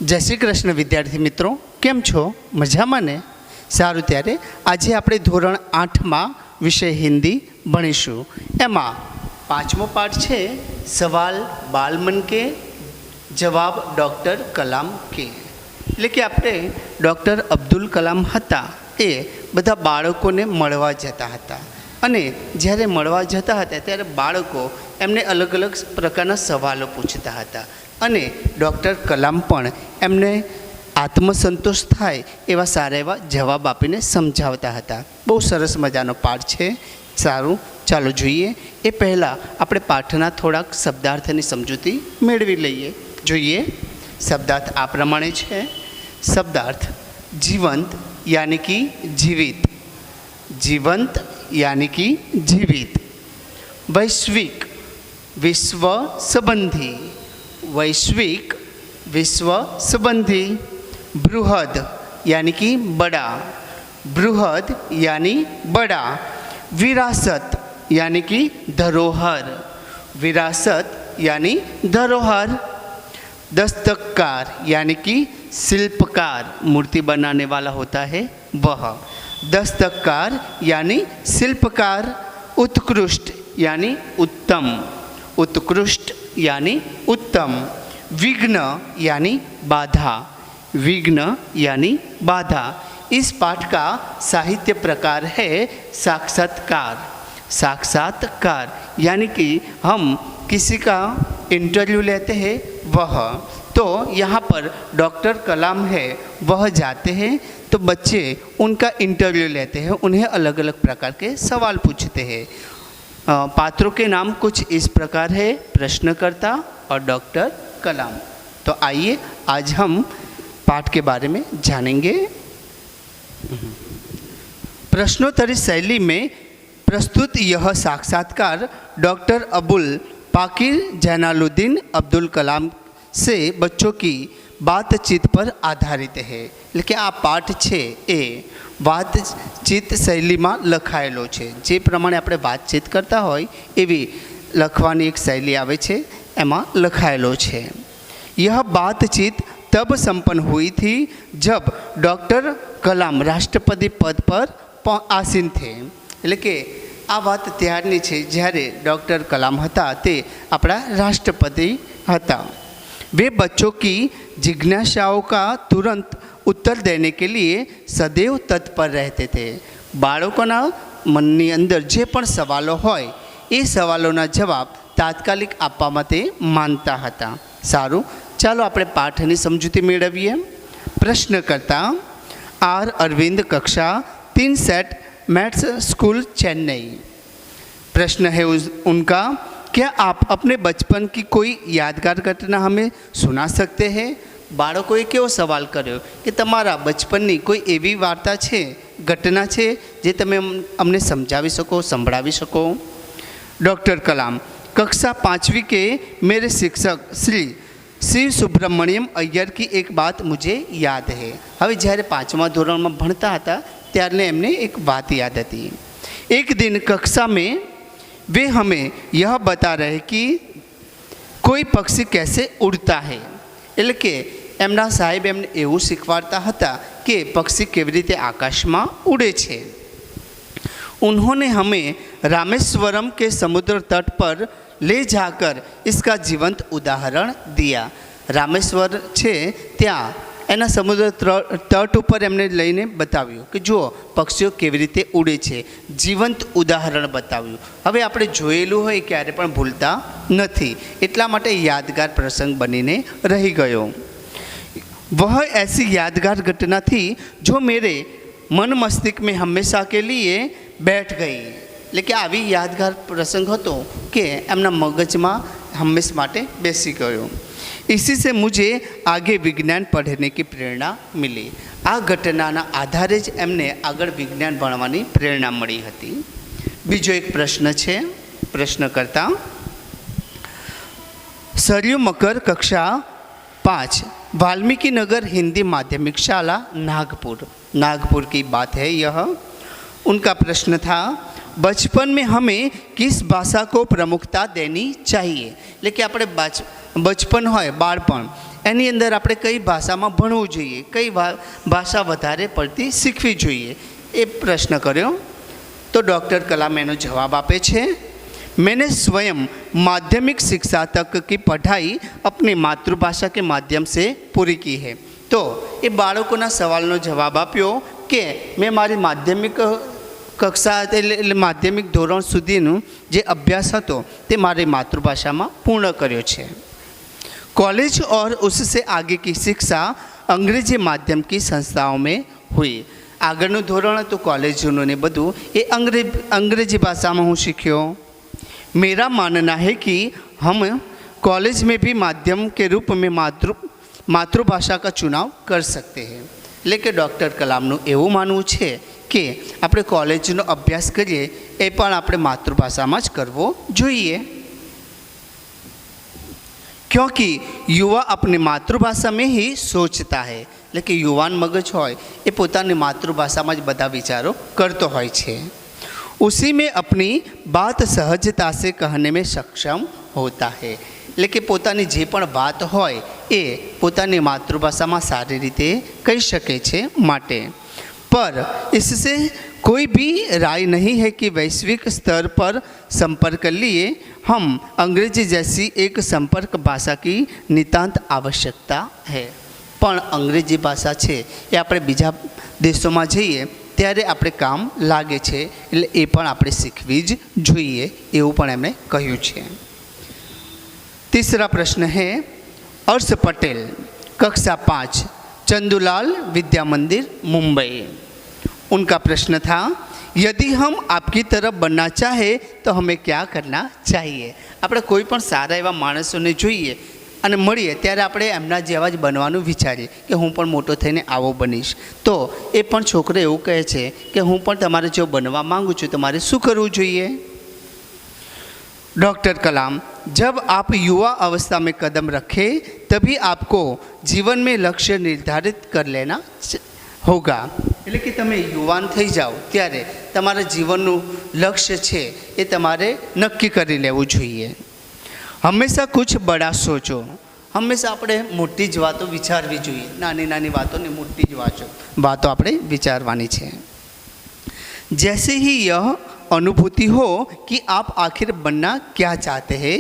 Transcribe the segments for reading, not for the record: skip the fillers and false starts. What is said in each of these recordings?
जय श्री कृष्ण विद्यार्थी मित्रों, केम छो? मजामां ने? सारूं, त्यारे आजे आपणे धोरण 8 में विषय हिंदी भणीशुं। एमां पांचमो पाठ छे सवाल बालमन के जवाब डॉक्टर कलाम के। એટલે કે આપણે ડૉક્ટર અબ્દુલ કલામ હતા એ બધા બાળકોને મળવા જતા હતા અને જ્યારે મળવા જતા હતા ત્યારે બાળકો એમને અલગ અલગ પ્રકારના સવાલો પૂછતા હતા અને ડૉક્ટર કલામ પણ એમને આત્મસંતોષ થાય એવા સારા એવા જવાબ આપીને સમજાવતા હતા। બહુ સરસ મજાનો પાઠ છે। સારું, ચાલો જોઈએ। એ પહેલાં આપણે પાઠના થોડાક શબ્દાર્થની સમજૂતી મેળવી લઈએ। જોઈએ, શબ્દાર્થ આ પ્રમાણે છે। शब्दार्थ जीवंत यानी कि जीवित, जीवंत यानी कि जीवित। वैश्विक विश्व संबंधी, वैश्विक विश्व संबंधी। बृहद यानी कि बड़ा, बृहद यानी बड़ा। विरासत यानी कि धरोहर, विरासत यानी धरोहर। दस्तकार यानी कि शिल्पकार, मूर्ति बनाने वाला होता है वह। दस्तकार यानी शिल्पकार। उत्कृष्ट यानी उत्तम, उत्कृष्ट यानी उत्तम। विघ्न यानी बाधा, विघ्न यानी बाधा। इस पाठ का साहित्य प्रकार है साक्षात्कार। साक्षात्कार यानी कि हम किसी का इंटरव्यू लेते हैं वह। तो यहाँ पर डॉक्टर कलाम है, वह जाते हैं तो बच्चे उनका इंटरव्यू लेते हैं, उन्हें अलग अलग प्रकार के सवाल पूछते हैं। पात्रों के नाम कुछ इस प्रकार है, प्रश्नकर्ता और डॉक्टर कलाम। तो आइए आज हम पाठ के बारे में जानेंगे। प्रश्नोत्तरी शैली में प्रस्तुत यह साक्षात्कार डॉक्टर अबुल पाकिर जैनालुद्दीन अब्दुल कलाम से बच्चों की बातचीत पर आधारित है। એટલે કે આ પાઠ છે એ વાતચીત શૈલીમાં લખાયેલો છે। જે પ્રમાણે આપણે વાતચીત કરતા હોય એવી લખવાની એક શૈલી આવે છે, એમાં લખાયેલો છે। यह बातचीत तब संपन्न हुई थी जब डॉक्टर कलाम राष्ट्रपति पद पर आसीन थे। એટલે કે આ વાત ત્યારની છે જ્યારે ડૉક્ટર કલામ હતા તે આપણા રાષ્ટ્રપતિ હતા। वे बच्चों की जिज्ञासाओं का तुरंत उत्तर देने के लिए सदैव तत्पर रहते थे। बाळकोना मननी अंदर जे पण सवालों होय ए सवालोना जवाब तात्कालिक आपवा माटे मानता हता। सारूं, चालो आपणे पाठनी समजूती मेळवीए। प्रश्नकर्ता आर अरविंद, कक्षा 3 सेट, मैथ्स स्कूल, चेन्नई। प्रश्न है उनका, क्या आप अपने बचपन की कोई यादगार घटना हमें सुना सकते हैं? बाळकोए केवो सवाल कर्यो कि तमारा बचपननी कोई एवी वार्ता छे, घटना छे जे तमे अमने समझावी सको, संभळावी सको? डॉक्टर कलाम, कक्षा 5वीं के मेरे शिक्षक श्री सुब्रमण्यम अय्यर की एक बात मुझे याद है। हवे જ્યારે 5મા ધોરણમાં ભણતા હતા ત્યારે એમને એક વાત યાદ હતી। एक दिन कक्षा में वे हमें यह बता रहे कि कोई पक्षी कैसे उड़ता है। એટલે કે એમના સાહેબ એમને એવું શીખવાડતા હતા કે પક્ષી કેવી રીતે આકાશમાં ઉડે છે। उन्होंने हमें रामेश्वरम के समुद्र तट पर ले जाकर इसका जीवंत उदाहरण दिया। रामेश्वर છે ત્યાં એના સમુદ્ર તટ ઉપર એમને લઈને બતાવ્યું કે જુઓ પક્ષીઓ કેવી રીતે ઉડે છે, જીવંત ઉદાહરણ બતાવ્યું। હવે આપણે જોયેલું હોય ક્યારે પણ ભૂલતા નથી, એટલા માટે યાદગાર પ્રસંગ બનીને રહી ગયો। वह ऐसी यादगार घटना थी जो मेरे मन मस्तिष्क में हमेशा के लिए बैठ गई। એટલે કે આવી યાદગાર પ્રસંગ હતો કે એમના મગજમાં હંમેશ માટે બેસી ગયો। इसी से मुझे आगे विज्ञान पढ़ने की प्रेरणा मिली। आ घटनाना आधारे ज एमने आगळ विज्ञान भणवानी प्रेरणा मळी हती। बीजो एक प्रश्न छे, प्रश्नकर्ता सरयू मकर, कक्षा 5, वाल्मीकि नगर हिंदी माध्यमिक शाला, नागपुर। नागपुर की बात है यह। उनका प्रश्न था, बचपन में हमें किस भाषा को प्रमुखता देनी चाहिए? એટલે કે આપણે बचपन होय, बाळपण, એની અંદર આપણે કઈ ભાષામાં ભણવું જોઈએ, કઈ ભાષા વધારે પડતી શીખવી જોઈએ, એ પ્રશ્ન કર્યો. તો ડૉક્ટર કલામ એનો જવાબ આપે છે, मैंने स्वयं माध्यमिक शिक्षा तक की पढ़ाई अपनी मातृभाषा के माध्यम से पूरी की है. तो ये बाळकोना सवालનો જવાબ આપ્યો કે મેં મારી માધ્યમિક કક્ષા એટલે માધ્યમિક ધોરણ સુધીનું જે અભ્યાસ હતો તે મારી માતૃભાષામાં પૂર્ણ કર્યો છે. कॉलेज और उससे आगे की शिक्षा अंग्रेजी माध्यम की संस्थाओं में हुई. આગળનું ધોરણ હતું કોલેજનું ને બધું એ અંગ્રેજી ભાષામાં હું શીખ્યો. मेरा मानना है कि हम कॉलेज में भी माध्यम के रूप में मातृभाषा का चुनाव कर सकते हैं. એટલે કે ડૉક્ટર કલામનું એવું માનવું છે કે આપણે કોલેજનો અભ્યાસ કરીએ એ પણ આપણે માતૃભાષામાં જ કરવો જોઈએ. क्योंकि युवा अपनी मातृभाषा में ही सोचता है. એટલે કે યુવાન મગજ હોય એ પોતાની માતૃભાષામાં જ બધા વિચારો કરતો હોય છે. उसी में अपनी बात सहजता से कहने में सक्षम होता है. એટલે કે પોતાની જે પણ વાત હોય એ પોતાની માતૃભાષામાં સારી રીતે કહી શકે છે. માટે पर इससे कोई भी राय नहीं है कि वैश्विक स्तर पर संपर्क के लिए हम अंग्रेजी जैसी एक संपर्क भाषा की नितांत आवश्यकता है. પણ અંગ્રેજી ભાષા છે એ આપણે બીજા દેશોમાં જઈએ ત્યારે આપણે કામ લાગે છે, એટલે એ પણ આપણે શીખવી જ જોઈએ એવું પણ એમણે કહ્યું છે. तीसरा प्रश्न है अर्श पटेल, कक्षा 5, चंदूलाल विद्या मंदिर, मुंबई. उनका प्रश्न था, यदि हम आपकी तरफ बनना चाहे तो हमें क्या करना चाहिए. આપણે કોઈ પણ સારા એવા માણસોને જોઈએ અને મળીએ ત્યારે આપણે એમના જેવા જ બનવાનું વિચારીએ કે હું પણ મોટો થઈને આવો બનીશ. તો એ પણ છોકરો એવું કહે છે કે હું પણ તમારે જેવો બનવા માગું છું, તમારે શું કરવું જોઈએ. डॉक्टर कलाम, जब आप युवा अवस्था में कदम रखें तभी आपको जीवन में लक्ष्य निर्धारित कर लेना होगा. એટલે કે તમે યુવાન થઈ જાઓ ત્યારે તમારા જીવનનું લક્ષ્ય છે એ તમારે નક્કી કરી લેવું જોઈએ. હંમેશા કુછ બડા સોચો. હંમેશા આપણે મોટી જ વાતો વિચારવી જોઈએ, નાની નાની વાતોને મોટી જ વાતો આપણે વિચારવાની છે. जैसे ही यह अनुभूति हो कि आप आखिर बनना क्या चाहते हैं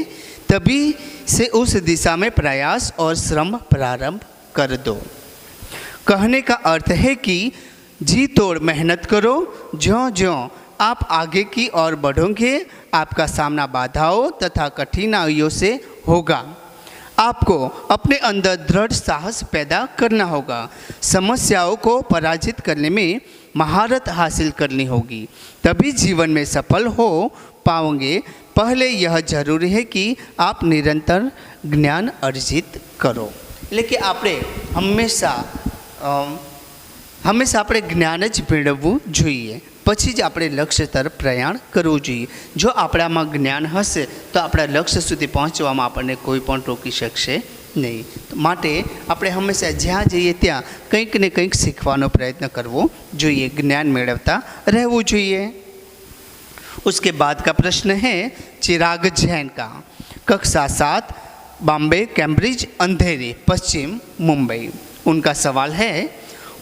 तभी से उस दिशा में प्रयास और श्रम प्रारंभ कर दो. कहने का अर्थ है कि जी तोड़ मेहनत करो. ज्यों ज्यों आप आगे की ओर बढ़ोगे आपका सामना बाधाओं तथा कठिनाइयों से होगा. आपको अपने अंदर दृढ़ साहस पैदा करना होगा. समस्याओं को पराजित करने में महारत हासिल करनी होगी, तभी जीवन में सफल हो पाओगे. पहले यह जरूरी है कि आप निरंतर ज्ञान अर्जित करो. એટલે કે આપણે હંમેશા આપણે જ્ઞાન જ મેળવવું જોઈએ, પછી જ આપણે લક્ષ્ય તરફ પ્રયાણ કરવું જોઈએ. જો આપણામાં જ્ઞાન હશે તો આપણા લક્ષ્ય સુધી પહોંચવામાં આપણને કોઈ પણ રોકી શકશે નહીં. માટે આપણે હંમેશા જ્યાં જઈએ ત્યાં કંઈક ને કંઈક શીખવાનો પ્રયત્ન કરવો જોઈએ, જ્ઞાન મેળવતા રહેવું જોઈએ. उसके बाद का प्रश्न है चिराग जैन का, कक्षा 7, बॉम्बे कैम्ब्रिज अंधेरी, पश्चिम मुंबई. उनका सवाल है,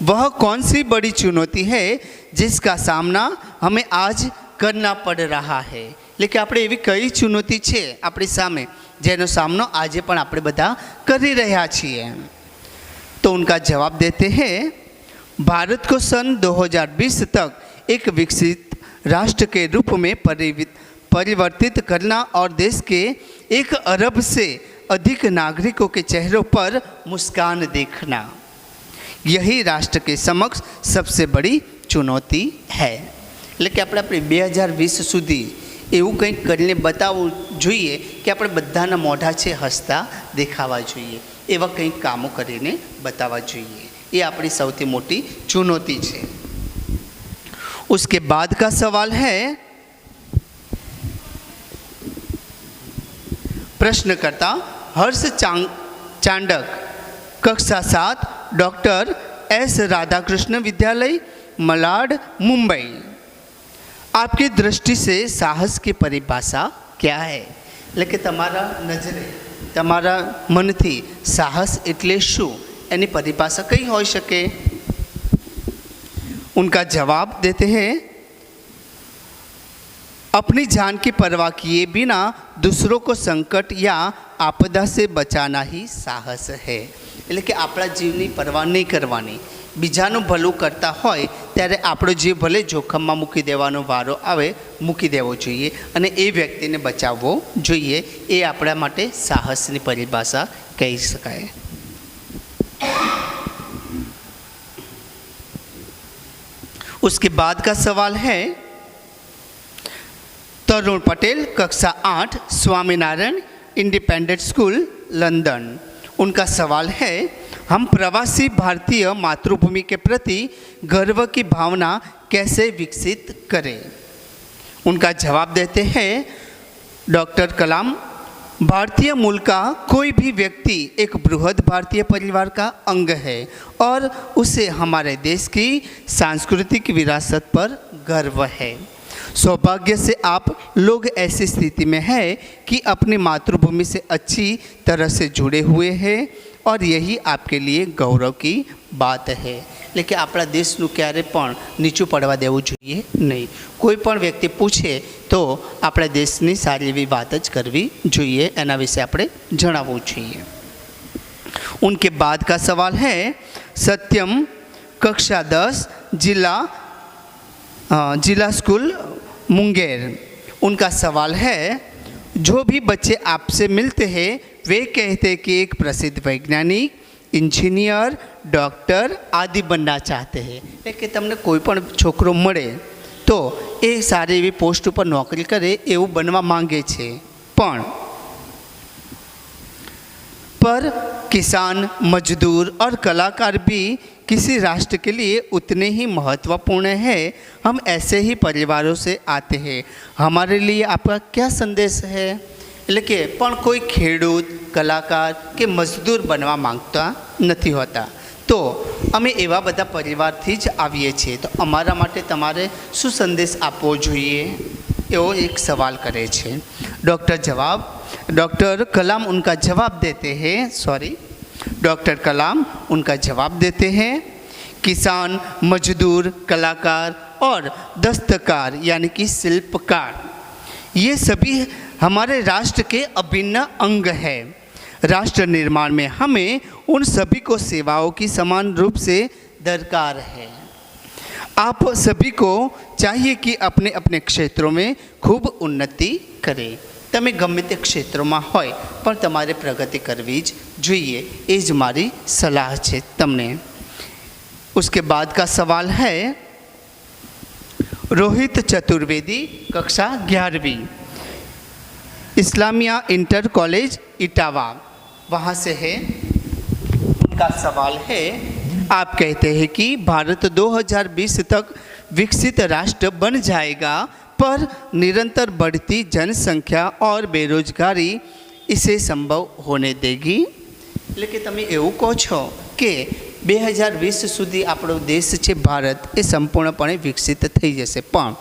वह कौन सी बड़ी चुनौती है जिसका सामना हमें आज करना पड़ रहा है. એટલે કે આપણે એવી કઈ ચુનૌતી છે આપણી સામે જેનો સામનો આજે પણ આપણે બધા કરી રહ્યા છીએ. तो उनका जवाब देते हैं, भारत को सन 2020 तक एक विकसित राष्ट्र के रूप में परिवर्तित करना और देश के 1 अरब से अधिक नागरिकों के चेहरों पर मुस्कान देखना, यही राष्ट्र के समक्ष सबसे बड़ी चुनौती है. એટલે કે આપણે 2020 સુધી એવું કંઈક કરીને બતાવવું જોઈએ કે આપણે બધાના મોઢા છે હસતા દેખાવા જોઈએ, એવા કંઈક કામો કરીને બતાવવા જોઈએ. એ આપણી સૌથી મોટી ચુનૌતી છે. उसके बाद का सवाल है, प्रश्नकर्ता हर्ष चांडक, कक्षा 7, डॉक्टर एस राधाकृष्ण विद्यालय, मलाड, मुंबई. आपकी दृष्टि से साहस की परिभाषा क्या है. એટલે કે તમારા નજરે તમારા મનથી સાહસ એટલે શું એની પરિભાષા કઈ હોઈ શકે? उनका जवाब देते हैं, अपनी जान की परवाह किए बिना दूसरों को संकट या आपदा से बचाना ही साहस है। એટલે કે આપણા જીવની પરવા નહીં કરવાની, બીજાનું ભલું કરતા હોય ત્યારે આપણો જીવ ભલે જોખમમાં મૂકી દેવાનો વારો આવે, મૂકી દેવો જોઈએ અને એ વ્યક્તિને બચાવવો જોઈએ। એ આપણા માટે સાહસની પરિભાષા કહી શકાય। उसके बाद का सवाल है, तरुण पटेल, कक्षा 8, स्वामीनारायण इंडिपेंडेंट स्कूल, लंदन। उनका सवाल है, हम प्रवासी भारतीय मातृभूमि के प्रति गर्व की भावना कैसे विकसित करें? उनका जवाब देते हैं, डॉक्टर कलाम, भारतीय मूल का कोई भी व्यक्ति एक बृहद भारतीय परिवार का अंग है और उसे हमारे देश की सांस्कृतिक विरासत पर गर्व है। सौभाग्य से आप लोग ऐसी स्थिति में हैं कि अपनी मातृभूमि से अच्छी तरह से जुड़े हुए हैं और यही आपके लिए गौरव की बात है। लेकिन अपना देशનું ક્યારે પણ નીચું પડવા દેવું જોઈએ નહીં। કોઈ પણ વ્યક્તિ પૂછે તો આપણા દેશની સારી એવી વાત જ કરવી જોઈએ, એના વિશે આપણે જણાવવું જોઈએ। उनके बाद का सवाल है, सत्यम, कक्षा 10, जिला स्कूल, मुंगेर। उनका सवाल है, जो भी बच्चे आपसे मिलते हैं वे कहते हैं कि एक प्रसिद्ध वैज्ञानिक, इंजीनियर, डॉक्टर आदि बनना चाहते हैं। એટલે તમને કોઈ પણ છોકરો મળે તો એ સારી એવી પોસ્ટ ઉપર નોકરી કરે એવું બનવા માંગે છે, पर किसान, मजदूर और कलाकार भी किसी राष्ट्र के लिए उतने ही महत्वपूर्ण हैं। हम ऐसे ही परिवारों से आते हैं, हमारे लिए आपका क्या संदेश है? એટલે કે પણ કોઈ ખેડૂત, કલાકાર કે મજદૂર બનવા માંગતા નથી હોતા, તો અમે એવા બધા પરિવારથી જ આવીએ છીએ, તો અમારા માટે તમારે શું સંદેશ આપવો જોઈએ? એવો એક સવાલ કરે છે। डॉक्टर कलाम उनका जवाब देते हैं, डॉक्टर कलाम उनका जवाब देते हैं, किसान, मजदूर, कलाकार और दस्तकार यानी कि शिल्पकार, ये सभी हमारे राष्ट्र के अभिन्न अंग है। राष्ट्र निर्माण में हमें उन सभी को सेवाओं की समान रूप से दरकार है। आप सभी को चाहिए कि अपने अपने क्षेत्रों में खूब उन्नति करें। તમે ગમે તે ક્ષેત્રોમાં હોય પણ તમારે પ્રગતિ કરવી જ જોઈએ, એ જ મારી સલાહ છે તમને। उसके बाद का सवाल है, रोहित चतुर्वेदी, कक्षा 11वीं, इस्लामिया इंटर कॉलेज, इटावा, वहाँ से है। उनका सवाल है, आप कहते हैं कि भारत 2020 तक विकसित राष्ट्र बन जाएगा, पर निरंतर बढ़ती जनसंख्या और बेरोजगारी इसे संभव होने देगी। लेकिन તમે એવું કહો છો કે 2020 સુધી આપણો દેશ છે ભારત એ સંપૂર્ણપણે વિકસિત થઈ જશે, પણ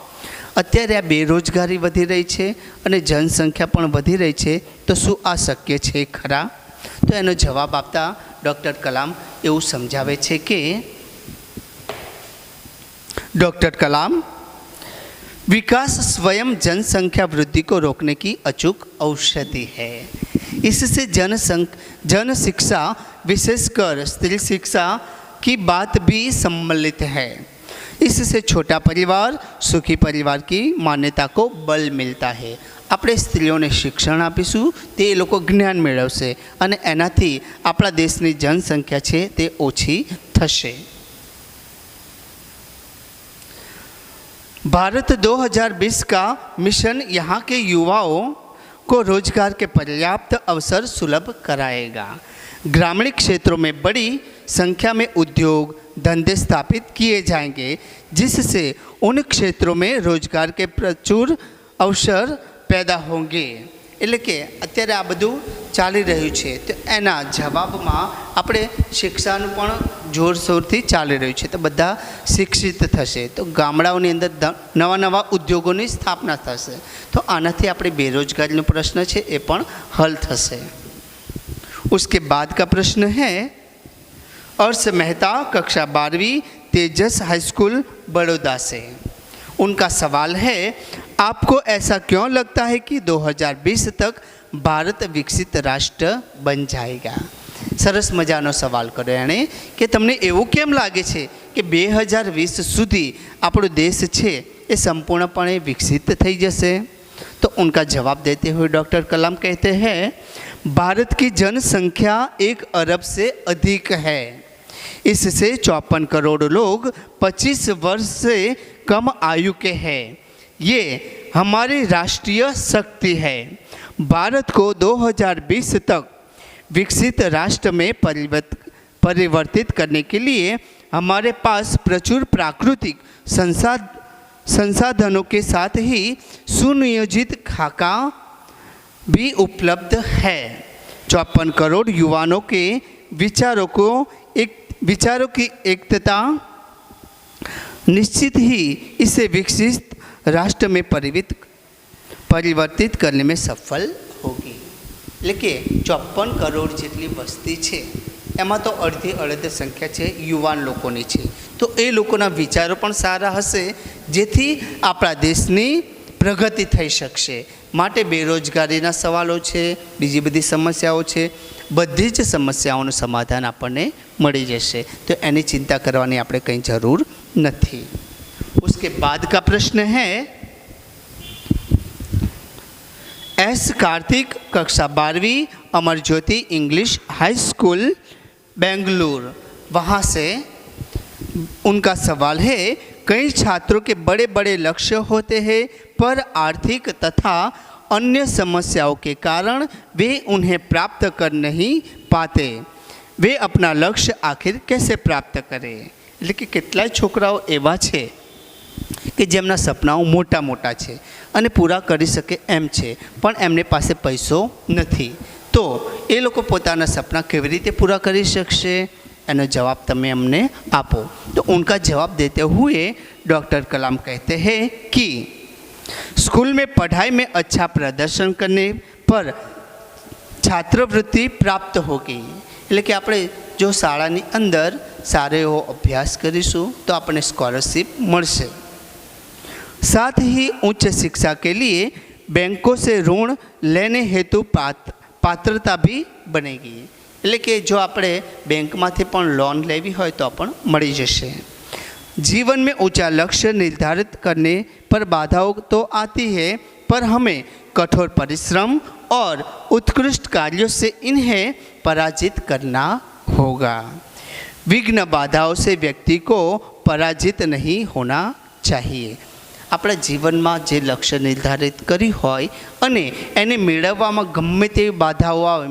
અત્યારે આ બેરોજગારી વધી રહી છે અને જનસંખ્યા પણ વધી રહી છે, તો શું આ શક્ય છે ખરા? તો એનો જવાબ આપતા ડૉક્ટર કલામ એવું સમજાવે છે કે डॉक्टर कलाम, विकास स्वयं जनसंख्या वृद्धि को रोकने की अचूक औषधि है। इससे जन शिक्षा, विशेषकर स्त्री शिक्षा की बात भी सम्मिलित है। इससे छोटा परिवार, सुखी परिवार की मान्यता को बल मिलता है। આપણે સ્ત્રીઓને શિક્ષણ આપીશું તે એ લોકો જ્ઞાન મેળવશે અને એનાથી આપણા દેશની જનસંખ્યા છે તે ઓછી થશે। भारत 2020 का मिशन यहाँ के युवाओं को रोजगार के पर्याप्त अवसर सुलभ कराएगा। ग्रामीण क्षेत्रों में बड़ी संख्या में उद्योग धंधे स्थापित किए जाएंगे, जिससे उन क्षेत्रों में रोजगार के प्रचुर अवसर पैदा होंगे। એટલે કે અત્યારે આ બધું ચાલી રહ્યું છે, તો એના જવાબમાં આપણે શિક્ષાનું પણ જોરશોરથી ચાલી રહ્યું છે, તો બધા શિક્ષિત થશે તો ગામડાઓની અંદર નવા નવા ઉદ્યોગોની સ્થાપના થશે, તો આનાથી આપણે બેરોજગારીનો પ્રશ્ન છે એ પણ હલ થશે। उसके बाद का प्रश्न है अर्श मेहता, कक्षा 12वीं, तेजस हाई स्कूल बड़ौदा से। उनका सवाल है, आपको ऐसा क्यों लगता है कि 2020 तक भारत विकसित राष्ट्र बन जाएगा? सरस मजानो सवाल कर्यो एणे कि तमने एवुं केम लागे छे कि 2020 सुधी आपणो देश छे ए संपूर्णपणे विकसित थई जशे? तो उनका जवाब देते हुए डॉक्टर कलाम कहते हैं, भारत की जनसंख्या 1 अरब से अधिक है। इससे 54 करोड़ लोग 25 वर्ष से कम आयु के हैं। ये हमारी राष्ट्रीय शक्ति है। भारत को 2020 तक विकसित राष्ट्र में परिवर्तित करने के लिए हमारे पास प्रचुर प्राकृतिक संसाधनों के साथ ही सुनियोजित खाका भी उपलब्ध है। 54 करोड़ युवाओं के विचारों की एकता निश्चित ही इसे विकसित राष्ट्र में परिवर्तित करने में सफल होगी। लेकिन 54 करोड़ જેટલી વસ્તી છે એમાં તો અડધી સંખ્યા છે યુવાન લોકોની છે, તો એ લોકોના વિચારો પણ સારા હશે જેથી આપણા દેશની પ્રગતિ થઈ શકશે। માટે બેરોજગારીના સવાલો છે, બીજી બધી સમસ્યાઓ છે, બધી જ સમસ્યાઓનું સમાધાન આપણને મળી જશે, તો એની ચિંતા કરવાની આપણે કંઈ જરૂર નથી। उसके बाद का प्रश्न है एस कार्तिक, कक्षा 12वीं, Amar Jyoti English high school Bengaluru, वहाँ से। उनका सवाल है, कई छात्रों के बड़े बड़े लक्ष्य होते हैं पर आर्थिक तथा अन्य समस्याओं के कारण वे उन्हें प्राप्त कर नहीं पाते। वे अपना लक्ष्य आखिर कैसे प्राप्त करें? એટલે કે કેટલાય છોકરાઓ એવા છે કે જેમના સપનાઓ મોટા મોટા છે અને પૂરા કરી શકે એમ છે, પણ એમને પાસે પૈસો નથી, તો એ લોકો પોતાના સપના કેવી રીતે પૂરા કરી શકશે? એનો જવાબ તમે અમને આપો। તો उनका जवाब देते हुए डॉक्टर कलाम कहते हैं कि स्कूल में पढ़ाई में अच्छा प्रदर्शन करने पर छात्रवृत्ति प्राप्त होगी। એટલે કે આપણે જો શાળાની અંદર સારો એવો અભ્યાસ કરીશું તો આપણને સ્કોલરશિપ મળશે। साथ ही उच्च शिक्षा के लिए बैंकों से ऋण लेने हेतु पात्रता भी बनेगी। એટલે કે જો આપણે બેંકમાંથી પણ લોન લેવી હોય તો પણ મળી જશે। जीवन में ऊंचा लक्ष्य निर्धारित करने पर बाधाओं तो आती है, पर हमें कठोर परिश्रम और उत्कृष्ट कार्यों से इन्हें पराजित करना होगा। विघ्न बाधाओं से व्यक्ति को पराजित नहीं होना चाहिए। આપણા જીવનમાં જે લક્ષ્ય નિર્ધારિત કરી હોય અને એને મેળવવામાં ગમે તેવી બાધાઓ આવે,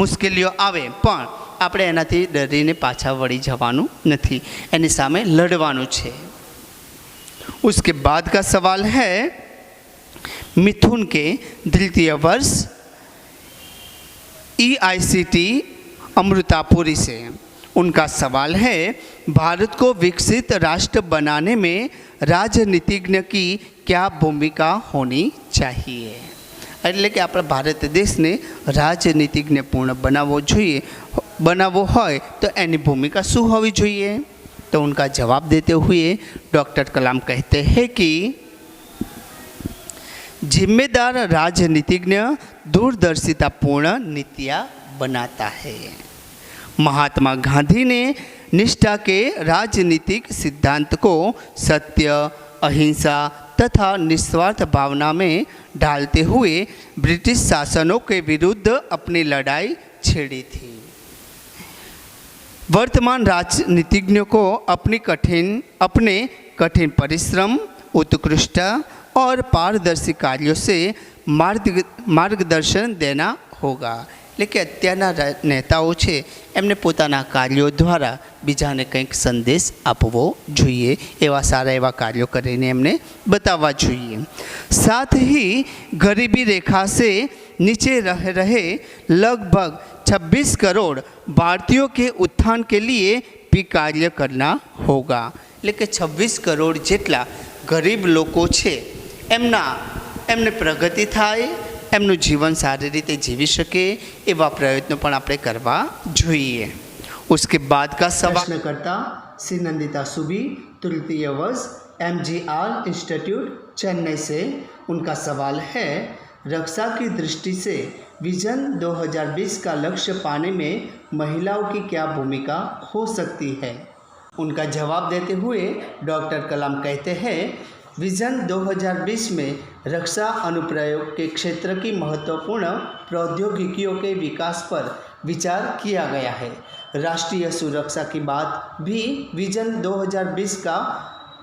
મુશ્કેલીઓ આવે, પણ આપણે એનાથી ડરીને પાછા વળી જવાનું નથી, એની સામે લડવાનું છે। उसके बाद का सवाल है मिथुन के द्वितीय वर्ष EICT अमृतापुरी से। उनका सवाल है, भारत को विकसित राष्ट्र बनाने में राजनीतिज्ञ की क्या भूमिका होनी चाहिए? એટલે કે આપણા ભારત દેશને રાજનીતિજ્ઞપૂર્ણ બનાવવો હોય તો એની ભૂમિકા શું હોવી જોઈએ? तो उनका जवाब देते हुए डॉक्टर कलाम कहते हैं कि जिम्मेदार राजनीतिज्ञ दूरदर्शितापूर्ण नीतियाँ बनाता है। महात्मा गांधी ने निष्ठा के राजनीतिक सिद्धांत को सत्य, अहिंसा तथा निस्वार्थ भावना में ढालते हुए ब्रिटिश शासनों के विरुद्ध अपनी लड़ाई छेड़ी थी। वर्तमान राजनीतिज्ञों को अपने कठिन परिश्रम, उत्कृष्ट और पारदर्शी कार्यों से मार्गदर्शन देना होगा। लेकिन અત્યારના નેતાઓ છે એમને પોતાના કાર્યો દ્વારા બીજાને કંઈક સંદેશ આપવો જોઈએ, એવા સારા એવા કાર્યો કરીને એમને બતાવવા જોઈએ। साथ ही गरीबी रेखा से नीचे रहे लगभग 26 करोड़ भारतीयों के उत्थान के लिए भी कार्य करना होगा। એટલે કે 26 કરોડ જેટલા ગરીબ લોકો છે એમને પ્રગતિ થાય, એમનું જીવન સારી રીતે जीवी શકે એવા પ્રયત્નો પણ આપણે કરવા જોઈએ। उसके बाद का सवाल प्रश्नकर्ता श्री नंदिता सुबी, तृतीय वर्ष MGR इंस्टीट्यूट चेन्नई से। उनका सवाल है, रक्षा की दृष्टि से विजन 2020 का लक्ष्य पाने में महिलाओं की क्या भूमिका हो सकती है। उनका जवाब देते हुए डॉक्टर कलाम कहते हैं, विजन 2020 में रक्षा अनुप्रयोग के क्षेत्र की महत्वपूर्ण प्रौद्योगिकियों के विकास पर विचार किया गया है। राष्ट्रीय सुरक्षा की बात भी विजन 2020 का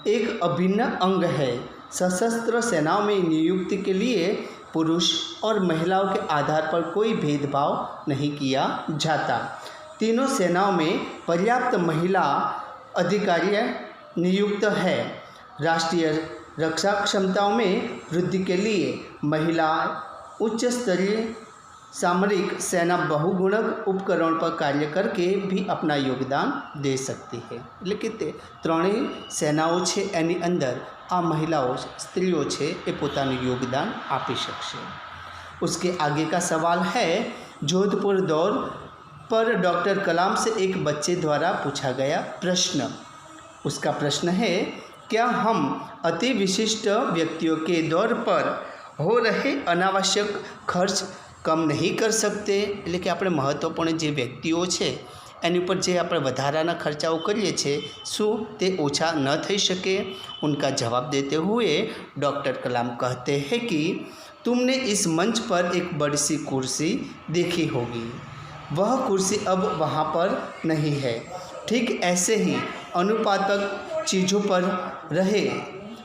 एक अभिन्न अंग है। सशस्त्र सेनाओं में नियुक्ति के लिए पुरुष और महिलाओं के आधार पर कोई भेदभाव नहीं किया जाता। तीनों सेनाओं में पर्याप्त महिला अधिकारी नियुक्त है। राष्ट्रीय रक्षा क्षमताओं में वृद्धि के लिए महिला उच्च स्तरीय सामरिक सेना बहुगुणक उपकरण पर कार्य करके भी अपना योगदान दे सकती है। એટલે કે તે ત્રણેય સેનાઓ છે એની અંદર આ મહિલાઓ સ્ત્રીઓ છે એ પોતાનું યોગદાન આપી શકશે। उसके आगे का सवाल है, जोधपुर दौर पर डॉक्टर कलाम से एक बच्चे द्वारा पूछा गया प्रश्न। उसका प्रश्न है, क्या हम अति विशिष्ट व्यक्तियों के दौर पर हो रहे अनावश्यक खर्च कम नहीं कर सकते। એટલે કે આપણે મહત્ત્વપૂર્ણ જે વ્યક્તિઓ છે એની ઉપર જે આપણે વધારાના ખર્ચાઓ કરીએ છીએ શું તે ઓછા ન થઈ શકે। उनका जवाब देते हुए डॉक्टर कलाम कहते हैं कि तुमने इस मंच पर एक बड़ी सी कुर्सी देखी होगी, वह कुर्सी अब वहाँ पर नहीं है। ठीक ऐसे ही अनुपातक चीज़ों पर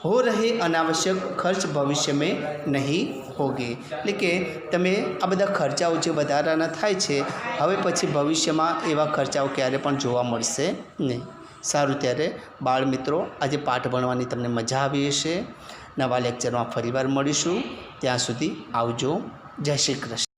हो रहे अनावश्यक खर्च भविष्य में नहीं होगे। એટલે કે તમે આ બધા ખર્ચાઓ જે વધારાના થાય છે હવે પછી ભવિષ્યમાં એવા ખર્ચાઓ ક્યારે પણ જોવા મળશે નહીં। સારું, ત્યારે બાળ મિત્રો આજે પાઠ ભણવાની તમને મજા આવી હશે। નવા લેક્ચરમાં ફરીવાર મળીશું, ત્યાં સુધી આવજો। જય શ્રી કૃષ્ણ।